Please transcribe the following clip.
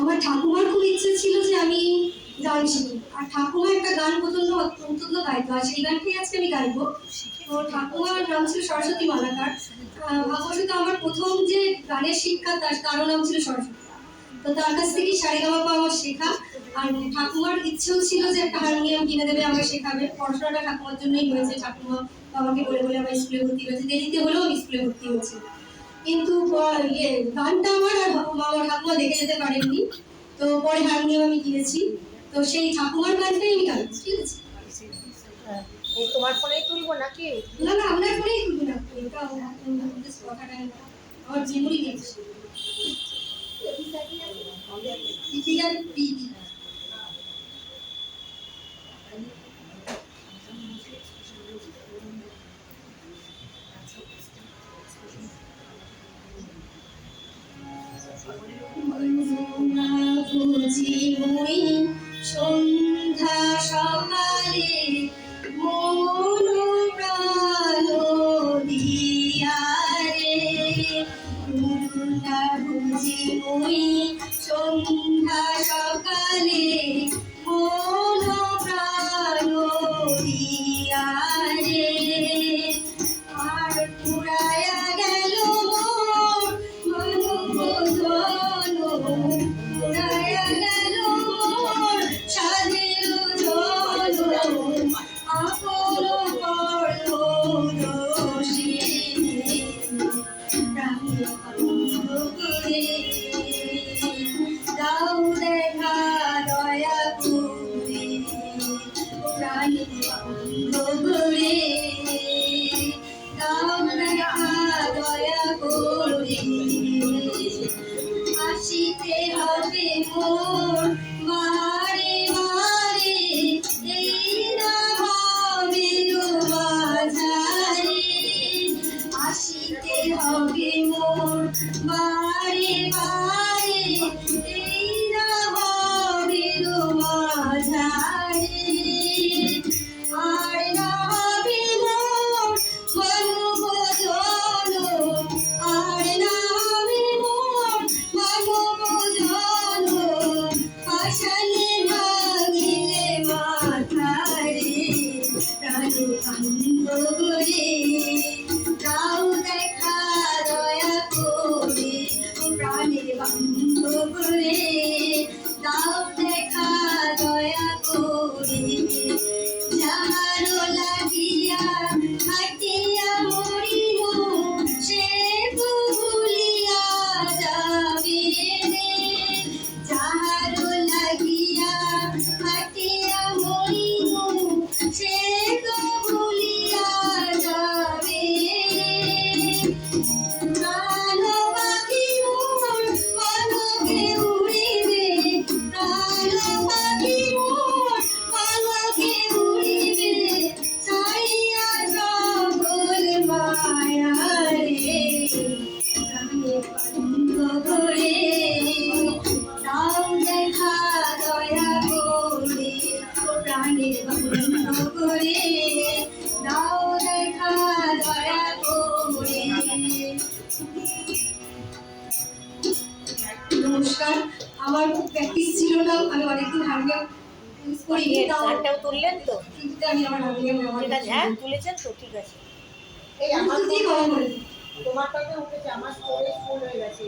আমার ঠাকুমার খুব ইচ্ছে ছিল যে আমি গান শিখি, আর ঠাকুমা একটা গান অত্যন্ত গাইতো, আর সেই গানটাই আজকে আমি গাইবো। তো ঠাকুমার নাম ছিল সরস্বতী মালাকার। ভাগ্যবশত আমার প্রথম যে গানের শিক্ষা তারও নাম ছিল সরস্বতী। তো তার কাছ থেকে সারেগামাপা আমার শেখা। আর ঠাকুমার ইচ্ছেও ছিল যে একটা হারমোনিয়াম কিনে দেবে, আমাকে শেখাবে। পড়াশোনাটা ঠাকুমার জন্যই হয়েছে, ঠাকুমা বাবাকে বলে বলে আমার স্কুলে ভর্তি হয়েছে, দেরিতে হলেও আমি স্কুলে ভর্তি হয়েছে। কিন্তু গানটা আমার ঠাকুমা দেখে যেতে পারেননি, তো পরে হারমোনিয়াম আমি কিনেছি। তো সেই ঠাকুমার গানটাই আমি গাইছি, ঠিক আছে? তোমার ফোনেই তুলবো নাকি? না না, আপনার ফোনেই তুলবো না, এটা কথাটা আমার মেমোরি গেছে। সন্ধ্যা সকালে মন প্রাণ দিয়া রে, বুঝি মুই সন্ধ্যা সকালে মন প্রাণ দিয়া রে, আর পুরায়া গেল মোর মন পুরায়া গেল মোর সাধের জল, আপন করল দোষী প্রাণে অন্ধ করে, দাও দেখা দয়া করে প্রাণে অন্ধ করে, দাও দেখা দয়া করে, আসিতে হবে মোর মারে মারে, এই না ভাবের বাজারে, আসিতে হবে মোর বারে বারে, এই না ভাবের বাজারে, আর না হবে মোর মনোভজন, আর না হবে মোর মনোভজন, আশালে ভাঙিলে মাথারে, প্রাণে অন্ধ করে, দাও দেখা দয়া করে প্রাণে অন্ধ করে, দাও দেখা দয়া করে, যাহারো লাগিয়া হাটিয়া মরিব সে তো ভুলিয়া যাবে রে, যাহারো লাগিয়া হাটিয়া মরিব সে তো ভুলিয়া যাবে, প্রাণ পাখি মোর পালকে উড়িবে, প্রাণ পাখি মোর পালকে উড়িবে, ছাড়িয়া সকল মায়া রে, প্রাণে অন্ধ করে, দাও দেখা দয়া করে প্রাণে অন্ধ করে, দাও দেখা দয়া করে। নমস্কার, আমার খুব প্র্যাকটিস ছিল না, আমি অনেকদিন হারমোনিয়াম ইউজ করিনি, গানটাও তুললেন তো? আমি আমার হারমোনিয়াম ব্যবহার ঠিক আছে, হ্যাঁ তুলেছেন তো, ঠিক আছে। এই আমার দিয়ে কম করে তোমারটাতে উঠেছে, আমার স্টোরেজ ফুল হয়ে গেছে।